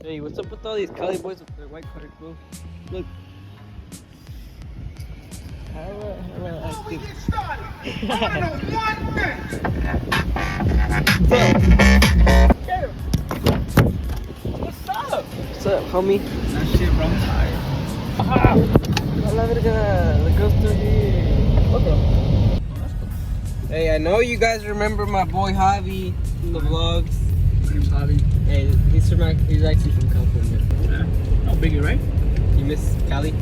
Hey, what's up with all these Cali boys with their white cutter bro? Look. Before we get started, I want to know one thing. What's up? What's up, homie? That shit, bro. I'm tired. Aha! La verga, the girl's still here. What, bro? Hey, I know you guys remember my boy Javi from the vlogs. My name's Javi. Hey, he's actually from California. Yeah. Oh, Biggie, right? You miss Cali?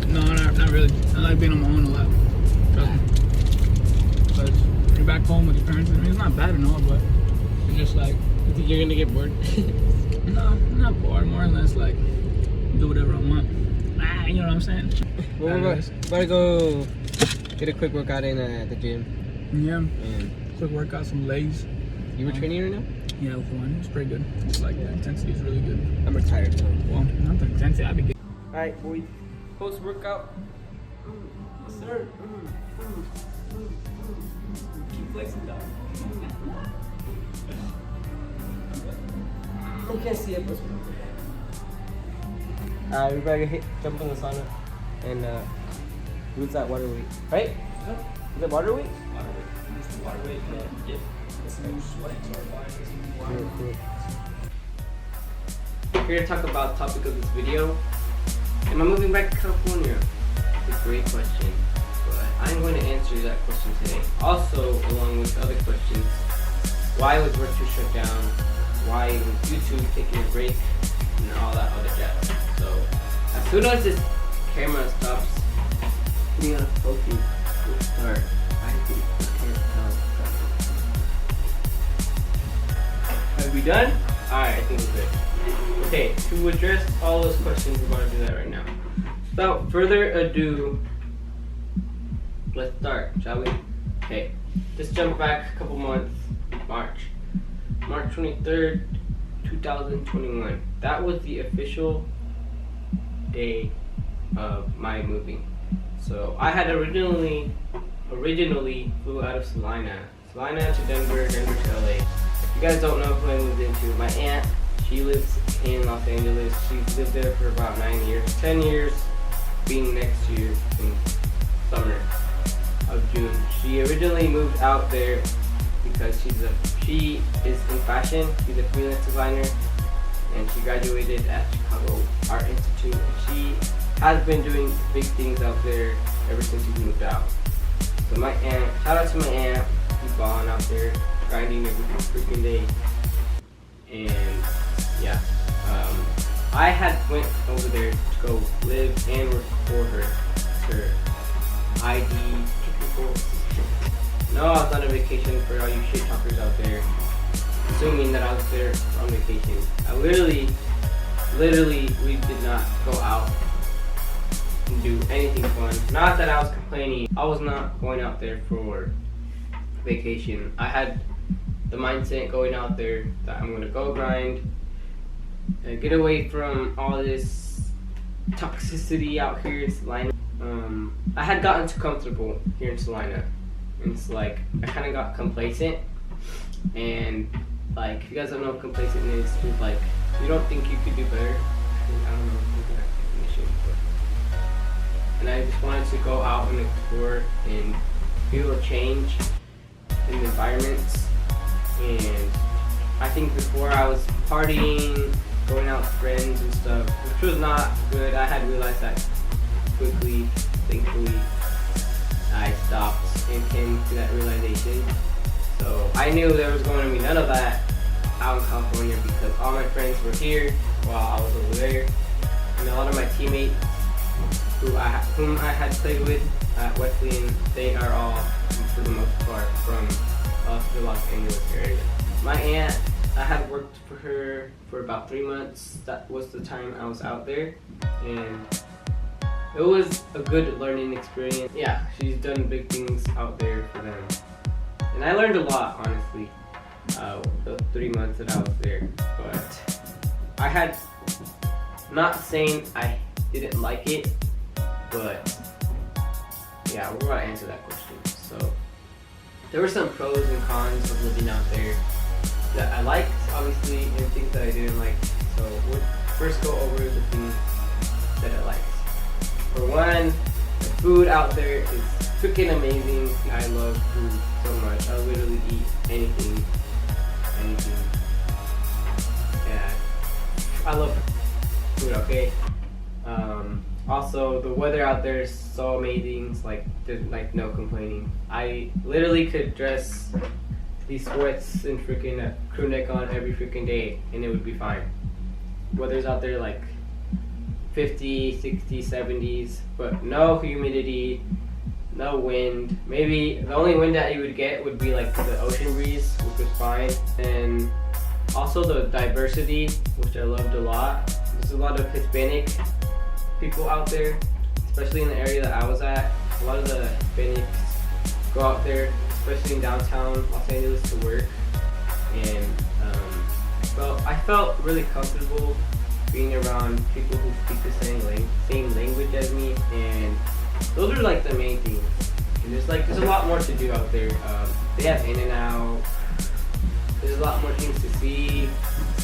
No, not really. I like being on my own a lot. Trust me. But you're back home with your parents. I mean, it's not bad and all, but it's just like, You think you're gonna get bored? no, I'm not bored. More or less like, do whatever I want. You know what I'm saying? Well, we're about to go get a quick workout in at the gym. Yeah. And Quick workout, some legs. you were training right now? Yeah, with one. It's pretty good. It's like the intensity is really good. I'm retired, so. Well, not the intensity. I'd be good. Alright, boys. Post workout. Yes, sir. Keep flexing, dog. You can't see it, but. Alright, we better jump in the sauna and lose that water weight. Right? Is it water weight? Water weight. Use the water weight and get some sweat to our bodies. Cool. Here to talk about the topic of this video. Am I moving back to California? It's a great question, but I'm going to answer that question today. Also, along with other questions, why was work shut down? Why was YouTube taking a break? And all that other jazz. So, as soon as this camera stops putting on a focus, we'll start. I think I can't tell. Are we done? Alright, I think we're good. Okay, to address all those questions, we're going to do that right now. Without further ado, let's start, shall we? Okay, let's jump back a couple months. March 23rd, 2021. That was the official day of my moving. So I had originally flew out of Salina to Denver to LA. If you guys don't know who I moved into, my aunt, she lives in Los Angeles. She's lived there for about 9 years, 10 years being next year in summer of June. She originally moved out there because she is in fashion. She's a freelance designer and she graduated at Chicago Art Institute. And she has been doing big things out there ever since she moved out. So my aunt, shout out to my aunt, she's balling out there, grinding every freaking day. And yeah, I had went over there to go live and work for her ID technical assistant. No, I was on a vacation for all you shit talkers out there, assuming that I was there on vacation. I literally, we did not go out and do anything fun. Not that I was complaining. I was not going out there for vacation. I had the mindset going out there that I'm gonna go grind and get away from all this toxicity out here in Salina. I had gotten too comfortable here in Salina. And it's like, I kind of got complacent. And like, if you guys don't know what complacent is, it's like, you don't think you could do better. I don't know the definition, but. And I just wanted to go out and explore and feel a change in the environments. And I think before I was partying, going out with friends and stuff, which was not good. I had realized that quickly. Thankfully, I stopped and came to that realization. So I knew there was going to be none of that out in California because all my friends were here while I was over there. And a lot of my teammates whom I had played with at Wesleyan, they are all, for the most part, from the Los Angeles area. My aunt, I had worked for her for about 3 months. That was the time I was out there, and it was a good learning experience. Yeah, she's done big things out there for them, and I learned a lot, honestly, the 3 months that I was there. But I had, not saying I didn't like it, but yeah, we're gonna answer that question. So there were some pros and cons of living out there that I liked. obviously, and things that I didn't like. So we'll first go over the things that I liked. For one, the food out there is freaking amazing. I love food so much. I literally eat anything. Yeah, I love food. Okay. Also, the weather out there is so amazing. It's like there's like no complaining. I literally could dress these sweats and freaking crew neck on every freaking day, and it would be fine. Weather's out there like 50, 60, 70s, but no humidity, no wind. Maybe the only wind that you would get would be like the ocean breeze, which was fine. And also the diversity, which I loved a lot. There's a lot of Hispanic people out there, especially in the area that I was at. A lot of the Hispanics go out there, especially in downtown Los Angeles, to work. And well, I felt really comfortable being around people who speak the same language as me, and those are like the main things. And there's a lot more to do out there. They have In-N-Out. There's a lot more things to see.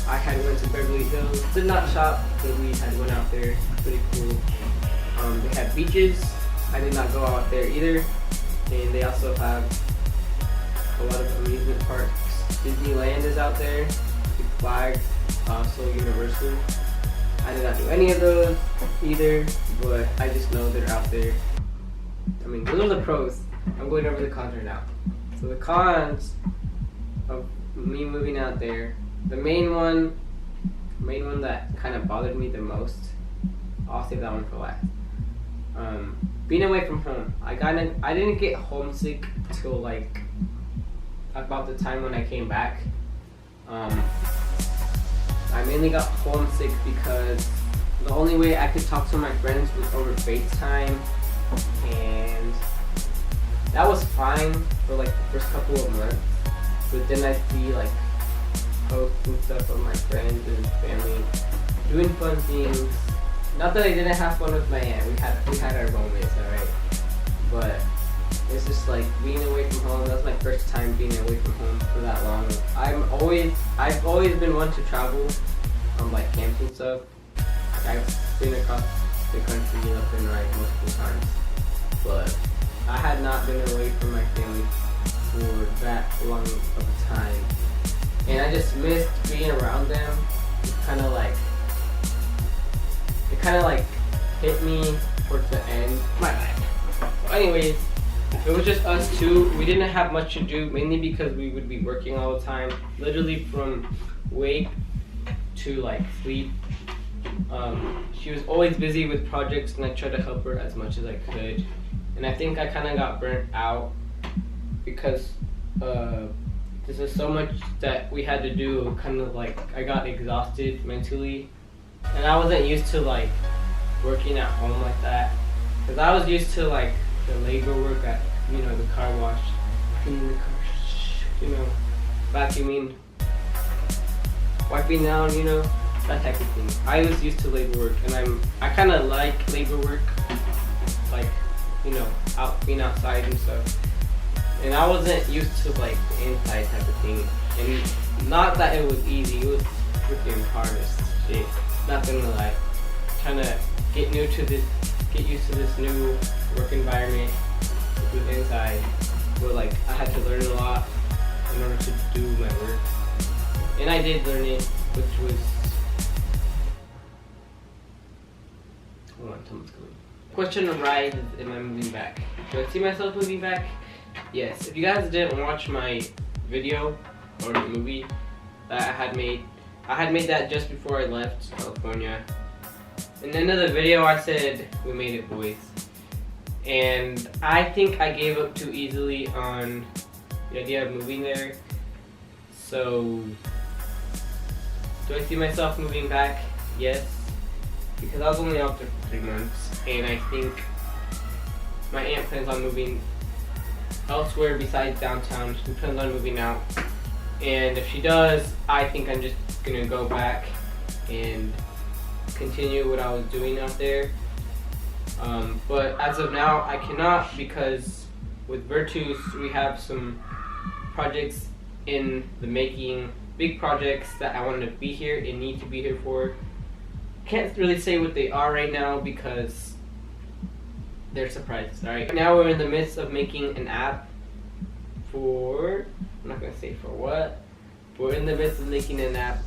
I had went to Beverly Hills, did not shop, but we had went out there. Pretty cool. They have beaches. I did not go out there either. And they also have a lot of amusement parks. Disneyland is out there. Six Flags, also Universal. I did not do any of those either, but I just know they're out there. I mean, those are the pros. I'm going over the cons right now. So the cons of me moving out there, the main one that kind of bothered me the most, I'll save that one for last. Being away from home. I didn't get homesick till like about the time when I came back. I mainly got homesick because the only way I could talk to my friends was over FaceTime, and that was fine for like the first couple of months. But then I see like posts and stuff of my friends and family doing fun things. Not that I didn't have fun with my aunt. We had our moments, alright. But it's just like being away from home. That's my first time being away from home for that long. I've always been one to travel on like camps and stuff. I've been across the country left and right multiple times, but I had not been away from my family for that long of a time, and I just missed being around them. It kind of like hit me towards the end. My bad. Anyways, it was just us two. We didn't have much to do, mainly because we would be working all the time, literally from wake to like sleep. She was always busy with projects, and I tried to help her as much as I could. And I think I kind of got burnt out because this is so much that we had to do. Kind of like I got exhausted mentally, and I wasn't used to like working at home like that, because I was used to like the labor work at, you know, the car wash, cleaning the car, you know, vacuuming, wiping down, you know, that type of thing. I was used to labor work, and I kind of like labor work, like, you know, being outside and stuff. And I wasn't used to like the inside type of thing. And not that it was easy, it was freaking hard as shit. Not gonna lie. Trying to get used to this new work environment with inside. But like I had to learn a lot in order to do my work. And I did learn it, which was, hold on, someone's coming. Question arises, am I moving back? Do I see myself moving back? Yes. If you guys didn't watch my video or the movie that I had made that just before I left California. In the end of the video I said, we made it, boys. And I think I gave up too easily on the idea of moving there. So, do I see myself moving back? Yes. Because I was only out there for 3 months, and I think my aunt plans on moving elsewhere besides downtown. She plans on moving out, and if she does, I think I'm just gonna go back and continue what I was doing out there. But as of now, I cannot, because with Virtus we have some projects in the making big projects that I want to be here and need to be here for. Can't really say what they are right now because they're surprises. Alright, now we're in the midst of making an app for, I'm not gonna say for what, but we're in the midst of making an app.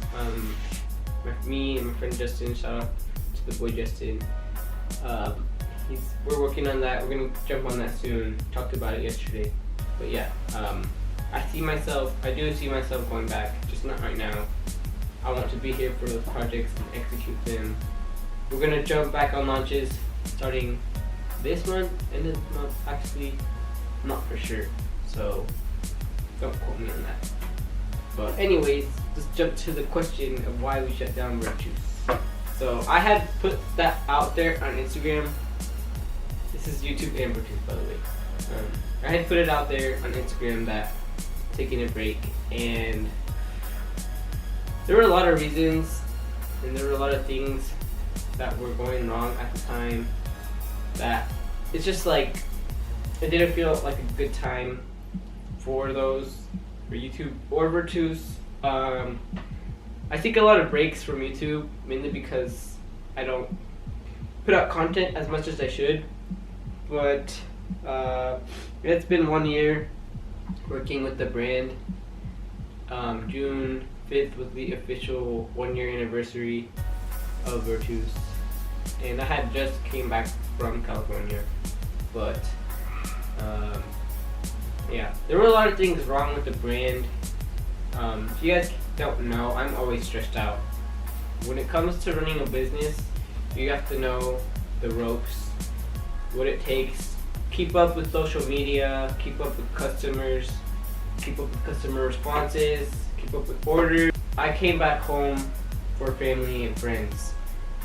Me and my friend Justin, shout out to the boy Justin. We're working on that. We're gonna jump on that soon. Talked about it yesterday, but yeah, I do see myself going back, just not right now. I want to be here for those projects and execute them. We're gonna jump back on launches starting this month and this month. Actually, not for sure, so don't quote me on that. But anyways, let's jump to the question of why we shut down Virtues. So I had put that out there on Instagram. This is YouTube and Virtues, by the way. I had put it out there on Instagram that taking a break, and there were a lot of reasons and there were a lot of things that were going wrong at the time, that it's just like it didn't feel like a good time for YouTube or Virtues. I take a lot of breaks from YouTube mainly because I don't put out content as much as I should, but it's been 1 year working with the brand. June 5th was the official 1 year anniversary of Virtues, and I had just came back from California, but yeah, there were a lot of things wrong with the brand. If you guys don't know, I'm always stressed out. When it comes to running a business, you have to know the ropes, what it takes, keep up with social media, keep up with customers, keep up with customer responses, keep up with orders. I came back home for family and friends,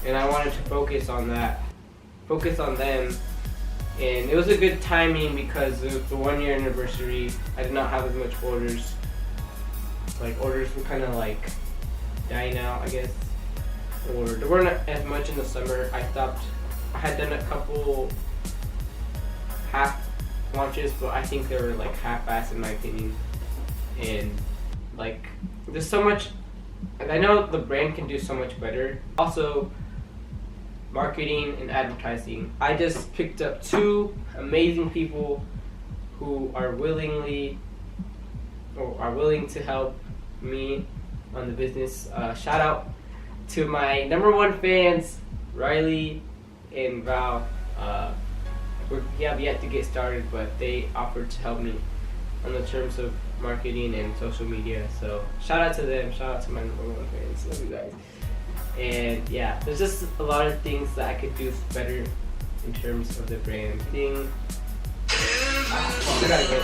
and I wanted to focus on that, focus on them. And it was a good timing because it was the 1 year anniversary. I did not have as much orders. Like, orders were kind of like dying out, I guess. Or there weren't as much in the summer. I had done a couple half launches, but I think they were like half-assed in my opinion. And like, there's so much, I know the brand can do so much better. Also, marketing and advertising. I just picked up 2 amazing people who are willing to help me on the business. Shout out to my #1 fans, Riley and Val. We have yet to get started, but they offered to help me on the terms of marketing and social media. So shout out to them. Shout out to my #1 fans. Love you guys. And yeah, there's just a lot of things that I could do better in terms of the brand thing. I gotta go.